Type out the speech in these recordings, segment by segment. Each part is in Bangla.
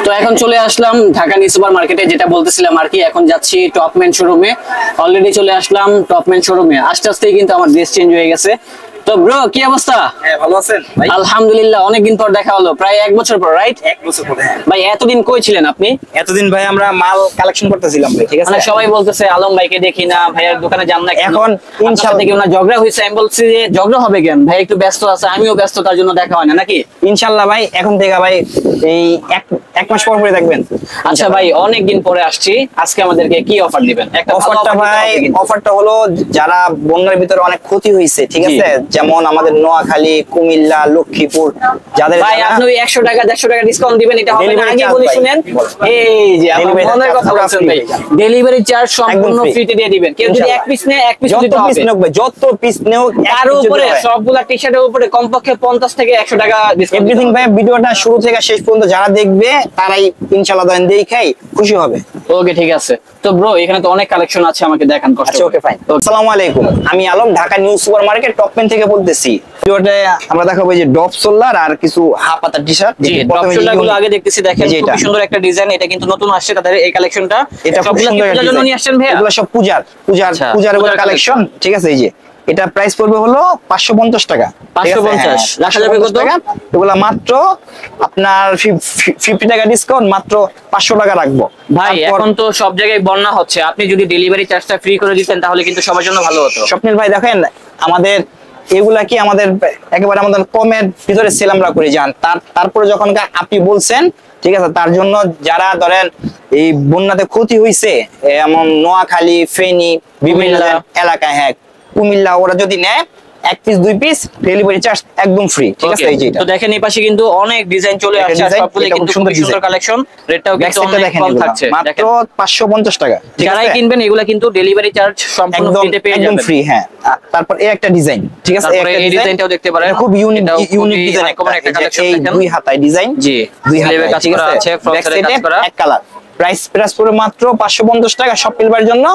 তো এখন চলে আসলাম ঢাকা নিউ সুপার মার্কেটে, যেটা বলতেছিলাম আর কি। এখন যাচ্ছি টপম্যান শোরুমে। অলরেডি চলে আসলাম টপম্যান শোরুমে। আস্তে আস্তেই কিন্তু আমার ড্রেস চেঞ্জ হয়ে গেছে। তো ব্রো, কি অবস্থা? হ্যাঁ, ভালো আছেন ভাই? আলহামদুলিল্লাহ, অনেকদিন পর দেখা হলো, প্রায় 1 বছর পর, রাইট? 1 বছর পরে। ভাই এতদিন কই ছিলেন আপনি? এতদিন ভাই আমরা মাল কালেকশন করতেছিলাম ভাই, ঠিক আছে? মানে সবাই বলতেছে আলম ভাইকে দেখি না, ভাইয়ের দোকানে যান না কেন? এখন ইনশাআল্লাহ দেখি না, ঝগড়া হয়েছে। আমি বলছি যে ঝগড়া হবে কেন, ভাই একটু ব্যস্ত আছে, আমিও ব্যস্ত, তার জন্য দেখা হয় না নাকি? ইনশাআল্লাহ ভাই, এখন থেকে ভাই এই এক মাস পর পরে দেখবেন। আচ্ছা ভাই, অনেকদিন পরে আসছি, আজকে আমাদেরকে কি অফার দিবেন? একটা অফারটা ভাই, অফারটা হলো যারা বন্যার ভিতরে অনেক ক্ষতি হয়েছে, ঠিক আছে? যেমন আমাদের নোয়াখালী, কুমিল্লা, লক্ষ্মীপুর, যাদের ভাই আপনি ওই 100 টাকা 150 টাকা ডিসকাউন্ট দিবেন, এটা হবে না? আগে বলি শুনেন, এই যে আমার মনের কথা বলছেন ভাই, ডেলিভারি চার্জ সম্পূর্ণ ফ্রিতে দিয়ে দিবেন। কেউ যদি এক পিস নেয়, এক পিস দিতে হবে। যত পিস নেও তার উপরে সবগুলা টি-শার্টের উপরে কমপক্ষে 50 থেকে 100 টাকা ডিসকাউন্ট। এভরিথিং ভাই, ভিডিওটা শুরু থেকে শেষ পর্যন্ত যারা দেখবে তারাই ইনশাআল্লাহ দেখেই খুশি হবে। ওকে, ঠিক আছে। তো ব্রো, এখানে তো অনেক কালেকশন আছে, আমাকে দেখান কষ্ট। আচ্ছা, ওকে ফাইন। আসসালামু আলাইকুম, আমি Alam, Dhaka new super market Topman থেকে বলতেছি। ভিডিওতে আমরা দেখাবো এই যে ডপ সোলার আর কিছু হাফ পাতা টি-শার্ট। জি, ডপ সোলার গুলো আগে দেখতেছি, দেখেন খুব সুন্দর একটা ডিজাইন। এটা কিন্তু নতুন আসছে তাদের এই কালেকশনটা। এটা খুব সুন্দর পূজার জন্য নিয়ে আসছেন ভাই? এগুলো সব পূজার কালেকশন, ঠিক আছে? এই যে এটা প্রাইস পড়বে হলো 550 টাকা। 550 রাখা যাবে কত? এগুলা মাত্র আপনার 50 টাকা ডিসকাউন্ট, মাত্র 500 টাকা রাখবো ভাই। এখন তো সব জায়গায় বন্যা হচ্ছে, আপনি যদি ডেলিভারি চার্জটা ফ্রি করে দিতেন তাহলে কিন্তু সবার জন্য ভালো হতো। স্বপ্নিল ভাই, দেখেন আমাদের এগুলা কি আমাদের একেবারে আমাদের কমের ভিতরে সেল আমরা করে যান। তারপরে যখন আপনি বলছেন, ঠিক আছে, তার জন্য যারা ধরেন এই বন্যাতে ক্ষতি হয়েছে, এমন নোয়াখালী, ফেনী, বিভিন্ন এলাকায়, হ্যাঁ কুমিল্লা, ওরা যদি নেয় 1 পিস 2 পিস ডেলিভারি চার্জ একদম ফ্রি, ঠিক আছে? এই যে তো দেখেন এই পাশে কিন্তু অনেক ডিজাইন চলে আসছে, সবগুলো কিন্তু খুব সুন্দর কালেকশন। রেটটাও কিন্তু অনেক কম থাকছে, মাত্র 550 টাকা। যারাই কিনবেন এগুলা কিন্তু ডেলিভারি চার্জ সম্পূর্ণ ফ্রিতে পেয়ে যাবেন, একদম ফ্রি। হ্যাঁ, তারপর এই একটা ডিজাইন, ঠিক আছে? এই ডিজাইনটাও দেখতে পারেন, খুব ইউনিক ডিজাইন, একটা কালেকশন এই দেখেন। দুই হাতায় ডিজাইন, জি, দুই হাতায় কাজ করা আছে, ফ্রন্ট সাইডে কাজ করা, এক কালার। প্রাইস পড়ে মাত্র 550 টাকা। সব পিলবার জন্য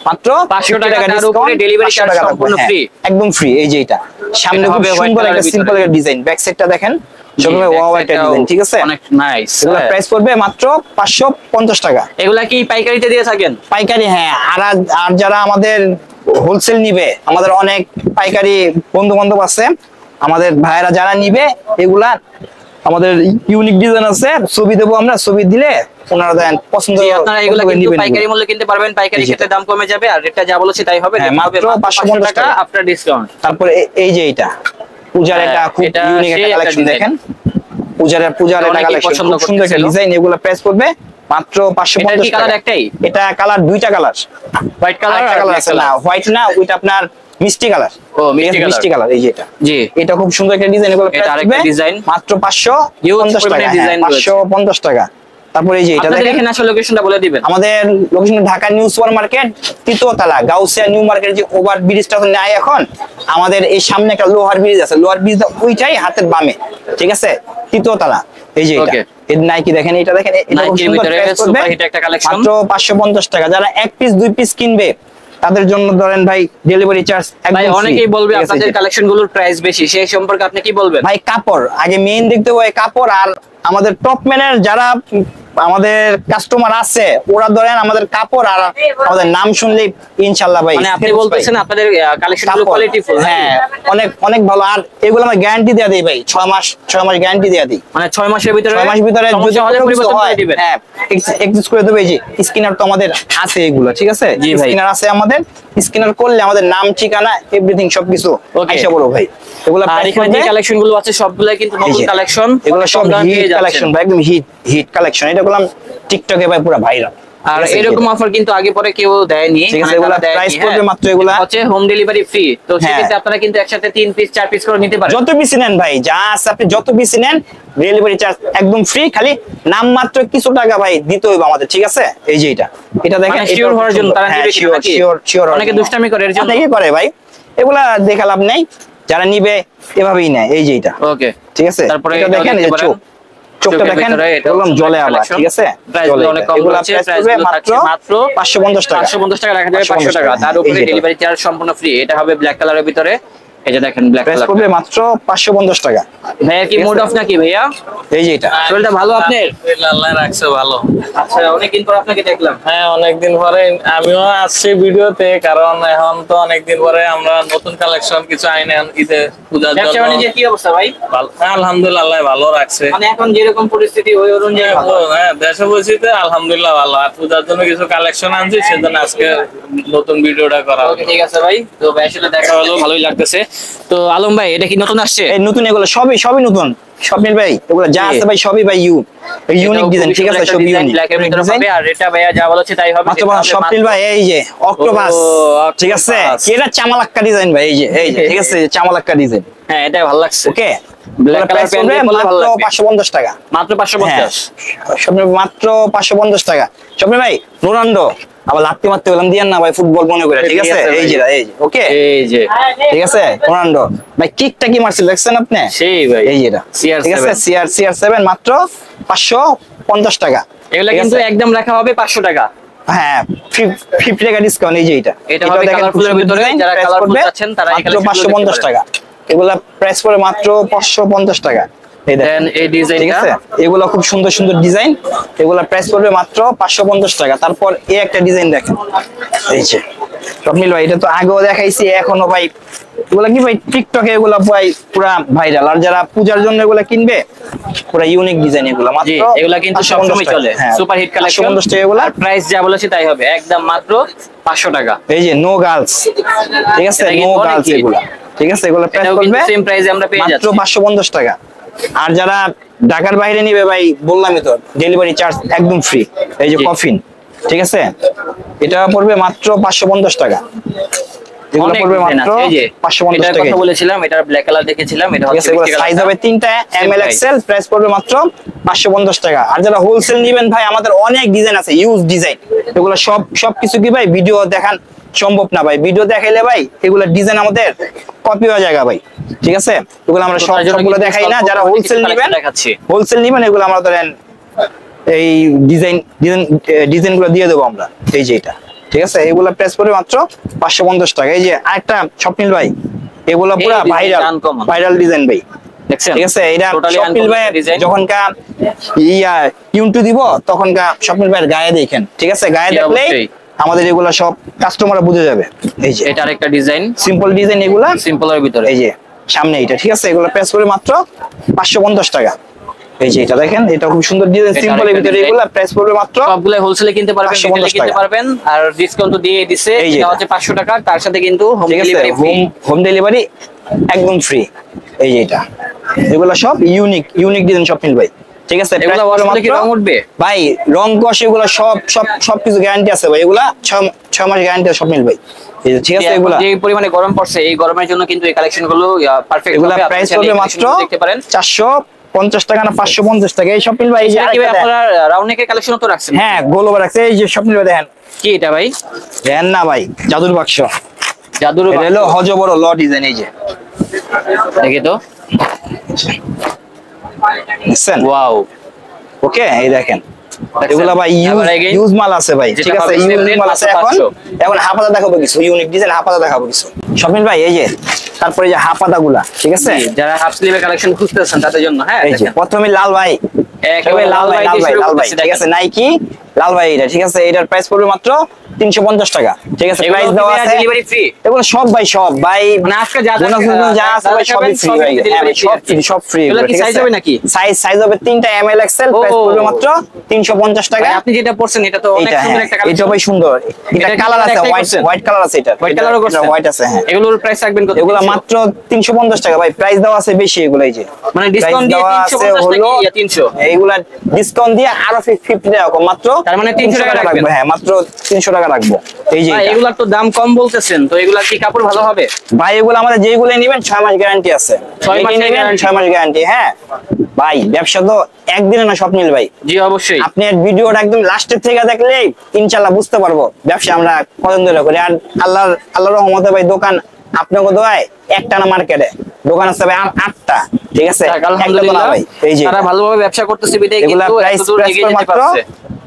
মাত্র 500 টাকা ডিসকাউন্ট, ডেলিভারি চার্জ সম্পূর্ণ ফ্রি, একদম ফ্রি। এই যে এটা সামনে খুব সুন্দর একটা সিম্পল একটা ডিজাইন, ব্যাক সাইডটা দেখেন, সবগুলো ওয়াও একটা ডিজাইন, ঠিক আছে? অনেক নাইস। এগুলা প্রাইস পড়বে মাত্র 550 টাকা। এগুলা কি পাইকারিতে দিয়ে থাকেন? পাইকারি, হ্যাঁ। আর যারা আমাদের হোলসেল নিবে, আমাদের অনেক পাইকারি বন্ধু বান্ধব আছে, আমাদের ভাইরা যারা নিবে, এগুলা আমাদের ইউনিক ডিজাইন আছে, ছবি দেবো আমরা, ছবি দিলে ওনারা দেন পছন্দ। আপনারা এগুলা কিন্তু পাইকারি মূল্যে কিনতে পারবেন, পাইকারি ক্ষেত্রে দাম কমে যাবে, আর রেটটা যা বলেছি তাই হবে, মাত্র 550 টাকা আফটার ডিসকাউন্ট। তারপরে এই যে এটা পূজার, এটা খুব ইউনিক একটা কালেকশন, দেখেন পূজার এটা কালেকশন, খুব সুন্দর একটা ডিজাইন। এগুলা প্রাইস পড়বে মাত্র 550 টাকা। কালার একটাই? এটা কালার দুইটা কালার, হোয়াইট কালার আছে না, হোয়াইট না, ওইটা আপনার মিষ্টি কালার। ও, মিষ্টি কালার, এই যে এটা। জি, এটা খুব সুন্দর একটা ডিজাইন। এগুলো এটা আরেকটা ডিজাইন, মাত্র 550 টাকা। 550 টাকা। তারপরে এই যে এটা দেখেন, এখানে আসলে লোকেশনটা বলে দিবেন। আমাদের location Dhaka new super market, তৃতীয়তলা, গাউসিয়া নিউ মার্কেট, যে ওভার ব্রিজটা তো নাই এখন, আমাদের এই সামনে একটা লোহার ব্রিজ আছে, লোহার ব্রিজটা ওইটাই হাতের বামে, ঠিক আছে? তৃতীয়তলা। এই যে এটা, এই নাইকি দেখেন, এটা দেখেন, এটা খুব সুন্দর প্রাইস পড়বে মাত্র 550 টাকা। যারা 1 পিস 2 পিস কিনবে তাদের জন্য ধরেন ভাই ডেলিভারি চার্জ একদম ফ্রি। অনেকেই বলবে আপনাদের কালেকশন গুলোর প্রাইস বেশি, সেই সম্পর্কে আপনি কি বলবেন? ভাই কাপড় আগে মেইন দেখতে হয়, কাপড়। আর আমাদের টপম্যানের যারা আমাদের কাস্টমার আছে, ওরা ধরেন আমাদের কাপড় আর আমাদের নাম শুনলেই ইনশাআল্লাহ ভাই, মানে আপনি বলতেছেন আপনাদের কালেকশনগুলো কোয়ালিটিফুল। হ্যাঁ, অনেক অনেক ভালো। আর এগুলো আমরা গ্যারান্টি দেয়া দেই ভাই, 6 মাস গ্যারান্টি দেয়া দিই। মানে 6 মাসের ভিতরে, 6 মাসের ভিতরে যদি হলে পরিবর্তন করে দিবেন। হ্যাঁ, এক্সিস্ট করে দেবে। এই যে স্ক্যানার তো আমাদের আছে, এগুলো ঠিক আছে? স্ক্যানার আছে আমাদের, স্ক্যানার করলে আমাদের নাম, ঠিকানা, এভরিথিং সবকিছু আইসা বলো ভাই। এগুলো আর এখানে যে কালেকশনগুলো আছে সবগুলাই কিন্তু নতুন কালেকশন, এগুলো সব হিট কালেকশন ভাই, একদম হিট কালেকশন। এটা বললাম টিকটকে ভাই পুরো ভাইরাল। আর এরকম অফার কিন্তু আগে পরে কেউ দেয়নি, ঠিক আছে? এগুলা প্রাইস পড়বে মাত্র, এগুলা হচ্ছে হোম ডেলিভারি ফ্রি। তো সেক্ষেত্রে আপনারা কিন্তু একসাথে 3 পিস 4 পিস করে নিতে পারেন, যত পিস নেন ভাই, যা আছে আপনি যত পিস নেন, ডেলিভারি চার্জ একদম ফ্রি। খালি নাম মাত্র কিছু টাকা ভাই দিতে হইবে আমাদের, ঠিক আছে? এই যে এটা দেখেন, শিওর হওয়ার জন্য তারা নিবে কি নাকি? শিওর। অনেকে দুষ্টামি করে, এর জন্য কি করে ভাই, এগুলা দেখা লাভ নাই, যারা নিবে এভাবেই নেয়। এই যে এটা, ওকে, ঠিক আছে? তারপরে এটা দেখেন, এই যে চোখটা দেখেন, বললাম জলে আবার, ঠিক আছে? প্রাইস অনেক কম আছে, প্রাইস মাত্র 550 টাকা। 550 টাকা রাখা যাবে, 500 টাকা। তার উপরে ডেলিভারি চার্জ সম্পূর্ণ ফ্রি। এটা হবে ব্ল্যাক কালারের ভিতরে, এই যে দেখেন ব্ল্যাক প্রাইস কালার পড়বে মাত্র 550 টাকা। ভাইয়া কি মুড অফ নাকি ভাইয়া? এই যে এটা শরীরটা ভালো আপনার? আল্লাহ রাখছে ভালো। আচ্ছা অনেকদিন পর আপনাকে দেখলাম। হ্যাঁ অনেকদিন পরে আমিও আসছি ভিডিওতে, কারণ এখন তো অনেকদিন পরে আমরা নতুন কালেকশন কিছু আইনে ঈদে পূজার ব্যবসা জন্য। বাণিজ্যের কি অবস্থা ভাই? হ্যাঁ, আলহামদুলিল্লাহ আল্লাহ ভালো রাখছে। মানে এখন যেরকম পরিস্থিতি ওই অনুযায়ী ভালো। হ্যাঁ দেশে বসিতে আলহামদুলিল্লাহ ভালো। আর পূজার জন্য কিছু কালেকশন আনছি, সেজন্য আজকে নতুন ভিডিওটা করা ওকে ঠিক আছে ভাই, তো ভাইয়ের সাথে দেখা হলো, ভালোই লাগতেছে। তো আলম ভাই এটা কি নতুন আসছে? এই নতুন এগুলো সবই নতুন স্বপ্নিল ভাই, এগুলো যা আছে ভাই সবই ভাই ইউনিক ডিজাইন, ঠিক আছে? সব ইউনিক ব্ল্যাক এর ভিতরে হবে, আর এটা ভাইয়া যা বলেছে তাই হবে। মাত্র স্বপ্নিল ভাই এই যে অক্টোপাস, ঠিক আছে? কি এটা চামালাক্কা ডিজাইন ভাই, এই যে ঠিক আছে চামালাক্কা ডিজাইন। হ্যাঁ এটা ভালো লাগছে। ওকে ব্ল্যাক কালার প্রাইস পড়বে মাত্র 550 টাকা। মাত্র 550। স্বপ্নিল মাত্র 550 টাকা। স্বপ্নিল ভাই রোনাল্ডো আবার লাত্তি মারতে গেলাম দিয়েন না ভাই, ফুটবল মনে করে, ঠিক আছে? এই যে ওকে এই যে ঠিক আছে রোনাল্ডো ভাই, কিকটা কি মারছিল দেখছেন আপনি? সেই ভাই এই যেটা CR7 ঠিক আছে CR7 মাত্র 550 টাকা। এগুলা ঠিক কিন্তু আছে? একদম রাখা হবে 500 টাকা। হ্যাঁ 50 টাকা ডিসকাউন্ট। এই যে এটা এটা হবে দেখেন কালারফুলের খুব সুন্দর ভিতরে, design, যারা price কালারফুল পড়বে চাচ্ছেন তারা এই মাত্র কালেকশনগুলো 550 দেখতে টাকা। এগুলা প্রাইস পড়ে মাত্র 550 টাকা। এই দেখেন দেন এই ঠিক ডিজাইনটা আছে, এগুলো খুব সুন্দর সুন্দর ডিজাইন, এগুলা প্রাইস পড়বে মাত্র 550 টাকা। তারপর এই একটা ডিজাইন দেখেন, এই যে স্বপ্নিল ভাই এটা তো আগেও দেখাইছি, এখনো ভাই এগুলা কি ভাই টিকটকে এগুলা ভাই পুরা ভাইরাল। আর যারা পূজার জন্য এগুলা কিনবে পুরা ইউনিক ডিজাইন, এগুলা জি মাত্র এগুলা কিন্তু 550 সবসময় টাকা। চলে, হ্যাঁ, সুপার হিট কালেকশন। 550 টাকা এগুলা। প্রাইস যা বলেছি তাই হবে, একদম মাত্র 500 টাকা। এই যে নো গার্লস, ঠিক আছে? এটা কি নো বলে গার্লস কি? এগুলা, ঠিক আছে? এগুলা প্রাইস এটাও কিন্তু পড়বে সেম প্রাইসে আমরা পেয়ে মাত্র যাচ্ছি। 550 টাকা। আর যারা ঢাকার বাইরে নিবে ভাই বললামই তো, ডেলিভারি চার্জ একদম ফ্রি। এই যে জি। কফিন, ঠিক আছে? এটা পড়বে মাত্র 550 টাকা। এগুলো অনেক পড়বে ডিজাইন মাত্র আছে। এই যে 550 এটার টাকা। কথা বলেছিলাম, এটার ব্ল্যাক কালার দেখেছিলাম, এটা ঠিক হচ্ছে আছে, এগুলো মিষ্টি সাইজ কালারটা। হবে 3টা এমএল price। এক্সেল, প্রাইস পড়বে মাত্র 550 টাকা। আর যারা হোলসেল নেবেন ভাই, আমাদের অনেক ডিজাইন আছে, ইউজ ডিজাইন। এগুলো সবকিছু কি ভাই ভিডিও দেখান সম্ভব না ভাই, ভিডিও দেখাইলে ভাই এগুলো ডিজাইন আমাদের কপি হয়ে যায় ভাই, ঠিক আছে? এগুলো আমরা তো তার জন্য সবগুলো কিন্তু দেখাই না। স্বল্প যারা করে হোলসেল কিছু নেবেন, collection দেখাচ্ছি। হোলসেল নেবেন এগুলো আমরা ধরেন এই ডিজাইন গুলো দিয়ে দেবো আমরা। এই যে এটা ঠিক আছে, এগুলো প্রাইস পড়বে মাত্র 550 টাকা। এই যে আরেকটা স্বপ্নিল ভাই, এগুলো পুরো এই design viral uncommon। Viral design ভাই, দেখছেন? ঠিক আছে? এটা Totally স্বপ্নিল uncommon ভাই design। যখনকার ইউনটু দিব তখনকার স্বপ্নিল ভাইয়ের গায়ে দেখেন, ঠিক আছে? গায়ে জি, দেখলেই অবশ্যই। আমাদের এগুলো সব কাস্টমাররা বুঝে যাবে। এই যে এটা আরেকটা ডিজাইন, সিম্পল ডিজাইন এগুলা, সিম্পলের ভিতরে। এই যে সামনে এটা, ঠিক আছে? এগুলো প্রাইস করে মাত্র 550 টাকা। এই যে এটা দেখেন, এটা খুব সুন্দর ডিজাইন, এটা সিম্পলের আরেকটা ভিতরে design। এগুলো প্রাইস পড়বে মাত্র সবগুলো হোলসেলে কিনতে পারবেন, 550 রিটেলে কিনতে টাকা। পারবেন, আর ডিসকাউন্ট তো দিয়ে দিছে। এই যে এটা এটা। হচ্ছে 500 টাকা, তার সাথে কিন্তু হোম ঠিক আছে, ডেলিভারি ফ্রি। হোম ডেলিভারি একদম ফ্রি। এই যে এটা, এগুলো সব ইউনিক ডিজাইন স্বপ্নিল ভাই, ঠিক আছে? এগুলো price পড়বে ওয়াশে কি মাত্র- রং উঠবে? ভাই রং কষ এগুলো সবকিছু গ্যারান্টি আছে ভাই, এগুলা 6 মাস গ্যারান্টি আছে স্বপ্নিল ভাই। এই যে ঠিক আছে, এগুলা যে পরিমাণে গরম পড়ছে, এই গরমের জন্য কিন্তু এই কালেকশন গুলো পারফেক্ট এগুলা হবে। প্রাইস আপনি চাইলে পড়বে এই মাত্র collection গুলো দেখতে পারেন। 450 টাকা না 550 টাকা। এই স্বপ্নিল ভাই এই যে এটা কি ভাই আরেকটা দেন। আপনারা রাউন্ড নেকের কালেকশন তো রাখছেন? হ্যাঁ গোল ওভার আছে। এই যে স্বপ্নিল ভাই দেখেন, কি এটা ভাই? দেন না ভাই জাদুর বাক্স, জাদুর এটা হলো হজবড় ল ডিজাইন। এই যে দেখি তো, দেখছেন? ওয়াও। ওকে এই দেখেন, দেখছেন? এগুলা ভাই আবার again, ইউজ মাল আছে ভাই, যেটা ঠিক আছে? হবে ইউজ separate মাল আছে। মাত্র এখন 500 হাফাদা দেখাবো কিছু ইউনিক ডিজাইন, হাফাদা দেখাবো কিছু স্বপ্নিল ভাই। এই যে তারপরে যে হাফাদা গুলা, ঠিক আছে? জি, যারা হাফ স্লিভের কালেকশন খুঁজতেছেন তাদের জন্য। হ্যাঁ এই যে দেখেন। প্রথমে লাল ভাই, একেবারে লাল ভাই দিয়ে শুরু লাল ভাই, করতেছি, ঠিক দেখেন। আছে? নাইকি লাল ভাই এটা, ঠিক আছে? এটার প্রাইস পড়বে মাত্র 350 টাকা, ঠিক আছে? এগুলো প্রাইস কি দেওয়া ভাইয়া আছে, ডেলিভারি ফ্রি? এগুলো সব ভাই মানে আজকে যা যা বোনাস যা আছে ভাই সবই ফ্রি ভাই। হ্যাঁ ভাই, সব ফ্রি। এগুলো কি সাইজ হবে নাকি? সাইজ হবে 3টা এমএল এক্সেল, প্রাইস ও। পড়বে মাত্র 350 টাকা। ভাই, আপনি যেটা পড়ছেন এটা তো অনেক এটা সুন্দর হ্যাঁ, একটা এটা কালেকশন। ভাই সুন্দর। এটা এটা কি কালার আছে, একটাই করছেন? হোয়াইট কালার আছে। এটা হোয়াইট কালারও করছেন? হোয়াইট আছে হ্যাঁ। এগুলোর প্রাইস রাখবেন কত? এগুলা মাত্র 350 টাকা ভাই, প্রাইস দেওয়া আছে বেশি এগুলো। এই যে মানে ডিসকাউন্ট দিয়ে 350 নাকি 300? এইগুলা ডিসকাউন্ট দিয়ে আরো 50 টাকা কম, মাত্র তার মানে 300 টাকা রাখবেন? হ্যাঁ মাত্র 300 টাকা রাখবো। এই যে ভাই, এটা। এগুলার তো দাম কম বলতেছেন, তো এগুলা কি কাপড় ভালো হবে? ভাই এগুলো আমাদের যেগুলো নেবেন 6 মাস গ্যারান্টি আছে। 6 মাসের নেবেন guarantee? 6 মাস গ্যারান্টি। হ্যাঁ ভাই, ব্যবসা তো একদিনে না স্বপ্নিল ভাই। জি অবশ্যই। আপনি ভিডিওটা একদম লাস্টের থেকে দেখলেই ইনশাআল্লাহ বুঝতে পারবো ব্যবসা আমরা কতদিন ধরে করি। আর আল্লাহর রহমতে ভাই দোকান আপনাকে দোয়ায় একটা না মার্কেটে দোকান আছে ভাই 8টা, ঠিক আছে? যাক, একটা তো না আলহামদুলিল্লাহ ভাই। এই যে তারা ভালোভাবে ব্যবসা করতেছে বিধায় এগুলা কিন্তু প্রাইস এত দূর এগিয়ে যেতে মাত্র পারছে।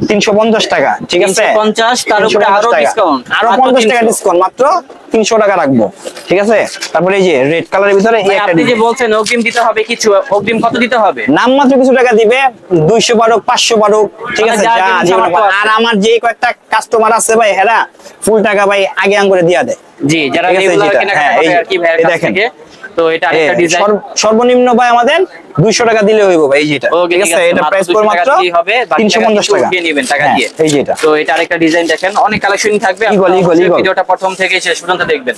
350 টাকা, ঠিক আছে? 350, তার উপরে 350 আরো টাকা। ডিসকাউন্ট, আরো 50 টাকা ডিসকাউন্ট, মাত্র 300 টাকা রাখবো, ঠিক আছে? তারপরে এই যে রেড কালারের ভিতরে এই ভাই, একটা আপনি যে design। বলছেন অগ্রিম দিতে হবে কিছু, অগ্রিম কত দিতে হবে? নাম মাত্র কিছু টাকা দিবে, 200 বারো 500 বারো, ঠিক মানে আছে? যা যা যেমন যেমন সামর্থ্য আছে। আর আমার যে কয়েকটা কাস্টমার আছে ভাই, হেরা ফুল টাকা ভাই আগে করে দিয়া দেয়। জি, যারা ঠিক আছে, রেগুলার যেটা, কেনাকাটা হ্যাঁ, করে এই- আর কি ভাইয়ের এই কাছ দেখেন। থেকে। তো এটা আরেকটা ডিজাইন। সর্বনিম্ন ভাই আমাদের 200 টাকা দিলে হইব ভাই, এই যেটা, ওকে, ঠিক ঠিক আছে? আছে, এটা মাত্র প্রাইস 200 পড়ে টাকা মাত্র দিলেই হবে, বাকি টাকা 350 কিন্তু টাকা উঠিয়ে নেবেন টাকা হ্যাঁ, দিয়ে। এই যেটা, তো এটা আরেকটা ডিজাইন দেখেন, অনেক কালেকশন থাকবে, ইগল, আপনারা ইগল, অবশ্যই ইগল। ভিডিওটা প্রথম থেকে শেষ পর্যন্ত দেখবেন।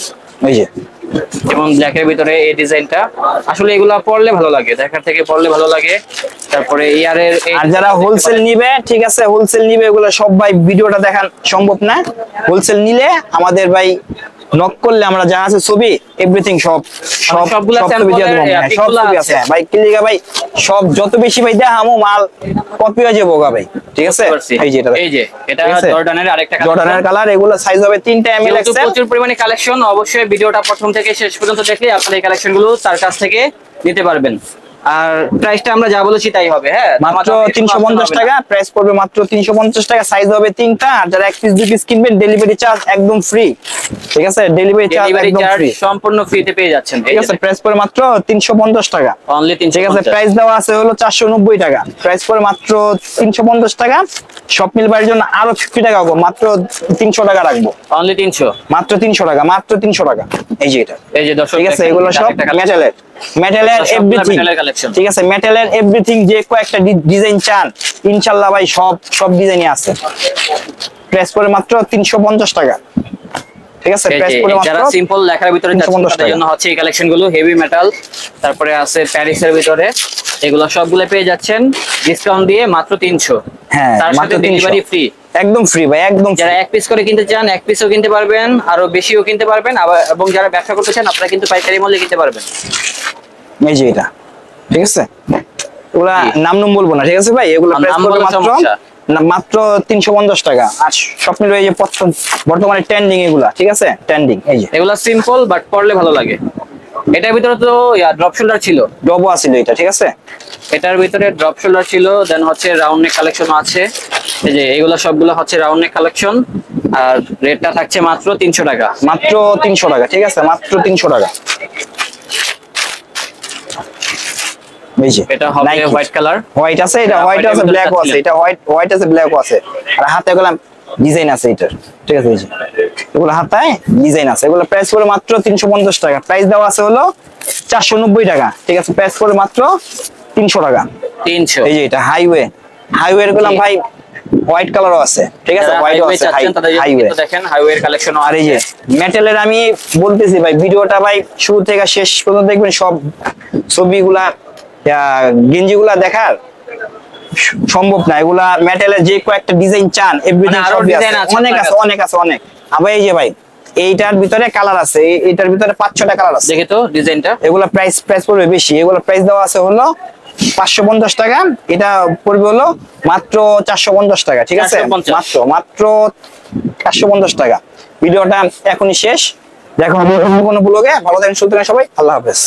এই যে এবং ব্ল্যাকের ভিতরে এই ডিজাইনটা আসলে এগুলা পরলে ভালো লাগে, দেখার থেকে পরলে ভালো লাগে। তারপরে ইয়ারের আর যারা হোলসেল নিবে, ঠিক আছে, হোলসেল নিবে, এগুলো সব ভাই ভিডিওটা দেখান সম্ভব না। হোলসেল নিলে আমাদের ভাই নক করলে আমরা যা আছে ছবি এভরিথিং সব সব সবগুলা সব ছবি sample দিয়ে দেবো, এর হ্যাঁ, সব এগুলা ছবি আছে। আছে ভাই, ক্লিকা ভাই, সব যত বেশি ভাই দেখামো মাল কপি হয়ে যাবো গা ভাই, ঠিক আছে? এই যে এটা এই যে এটা ঠিক আছে? জর্ডানের আরেকটা জর্ডানের কালার, এগুলো সাইজ হবে 3টা এমএল যেহেতু এক্সেল। প্রচুর পরিমাণে কালেকশন, অবশ্যই ভিডিওটা প্রথম থেকে শেষ পর্যন্ত দেখলে আপনারা এই কালেকশন গুলো তার কাছ থেকে নিতে পারবেন। আর প্রাইসটা আমরা যা বলেছি তাই হবে, হ্যাঁ, মাত্র দামাদামি কোনো 350 option হবে টাকা, না। প্রাইস পড়বে মাত্র 350 টাকা, সাইজ হবে 3টা। আর যারা 1 পিস 2 পিস কিনবেন ডেলিভারি চার্জ একদম ফ্রি, ঠিক আছে? ডেলিভারি চার্জ ডেলিভারি একদম চার্জ ফ্রি, সম্পূর্ণ ফ্রিতে পেয়ে যাচ্ছেন, ঠিক আছে? প্রাইস পড়ে মাত্র 350 টাকা, অনলি ঠিক আছে? 350। প্রাইস দেওয়া আছে হলো 490 টাকা, প্রাইস পড়ে মাত্র 350 টাকা। সব মিলবার জন্য আরো 50 টাকা হবে, মাত্র 300 টাকা রাখবো, অনলি 300। মাত্র 300 টাকা, মাত্র 300 টাকা। এই যে এটা, এই যে দর্শক ঠিক আছে? দেখেন, এগুলো এটা সব আরেকটা collection। মেটালের, মেটালের সবগুলা এভরিথিং, metal এর collection। ঠিক আছে? মেটালের এভরিথিং, যে কয়েকটা ডিজাইন চান ইনশাআল্লাহ ভাই সব ডিজাইনই আছে। প্রাইস পড়ে মাত্র 350 টাকা, ঠিক আছে? এই প্রাইস যে পড়ে যারা মাত্র সিম্পল লেখার ভিতরে যাচ্ছেন 350 তাদের জন্য হচ্ছে এই কালেকশন গুলো, হেভি মেটাল, তারপরে আছে প্যারিসের ভিতরে, এগুলো সবগুলো পেয়ে যাচ্ছেন ডিসকাউন্ট দিয়ে মাত্র 300। হ্যাঁ, তার মাত্র সাথে 300 ডেলিভারি ফ্রি। একদম ফ্রি ভাই, একদম যারা free। এক পিস করে কিনতে চান এক পিসও কিনতে পারবেন, আরো বেশিও কিনতে পারবেন, আবার এবং যারা ব্যবসা করতে চান আপনারা কিন্তু পাইকারি মূল্যে কিনতে পারবেন। এই যে এটা, ঠিক আছে? ওগুলা জি। নাম বলবো না, ঠিক আছে ভাই? এগুলো আর প্রাইস নাম পড়বে বলে মাত্র সমস্যা। মাত্র 350 টাকা। আর সব মিলে এই যে বর্তমানে ট্রেন্ডিং এগুলা, ঠিক আছে? ট্রেন্ডিং এই যে এগুলো সিম্পল বাট পরলে ভালো লাগে। এটার ভিতরে তো ড্রপ শোল্ডার ছিল, ডবো আছিল এটা, ঠিক আছে? এটার ভিতরে ড্রপ শোল্ডার ছিল, দেন হচ্ছে রাউন্ড নেক কালেকশন আছে। এই যে এগুলো সবগুলো হচ্ছে রাউন্ড নেক কালেকশন, আর রেটটা থাকছে মাত্র 300 টাকা। মাত্র 300 টাকা, ঠিক আছে? মাত্র 300 টাকা। এই যে এটা হবে Nike। White colour. হোয়াইট আছে, এটা এটা হোয়াইট white এর আছে, ভিতরে ব্ল্যাকও আছে, চাচ্ছিলেন। এটা হোয়াইট আছে, ব্ল্যাকও আছে। আর হাতে এগুলো ডিজাইন আছে এটার, ঠিক আছে? এই যে এগুলো হাতায় ডিজাইন আছে, এগুলো প্রাইস পড়ে মাত্র 350 টাকা, প্রাইস দেওয়া আছে হলো 490 টাকা, ঠিক আছে? প্রাইস পড়ে মাত্র 300 টাকা। 300। এই যে এটা হাইওয়ে গুলো জি। ভাই হোয়াইট কালারও আছে, ঠিক আছে? যারা হোয়াইটও হাইওয়ে আছে, চাচ্ছেন তাদের জন্য হাইওয়ে। কিন্তু দেখেন হাইওয়ের কালেকশনও আর এই যে আছে। মেটালের আমি বলতেছি ভাই, ভিডিওটা ভাই শুরু থেকে শেষ পর্যন্ত দেখবেন, সব ছবিগুলা গেঞ্জিগুলা দেখার সম্ভব না। এগুলা মেটালের যে কয়েকটা ডিজাইন চান এভরিথিং মানে আরো সবই design আছে, আছে অনেক আপনার আছে, কাছে? অনেক আছে, অনেক। আবার এই যে ভাই এইটার ভিতরে কালার আছে, এইটার ভিতরে 5-6টা কালার আছে। দেখে তো ডিজাইনটা। এগুলা প্রাইস পড়বে বেশি, এগুলা প্রাইস দেওয়া আছে হলো 550 টাকা, এটা পড়বে হলো মাত্র 450 টাকা, ঠিক আছে? 450 মাত্র 450 টাকা। ভিডিওটা এখনই শেষ, দেখো অন্য কোনো ব্লগে। ভালো থাকেন, সুস্থ থাকেন সবাই, আল্লাহ হাফেজ।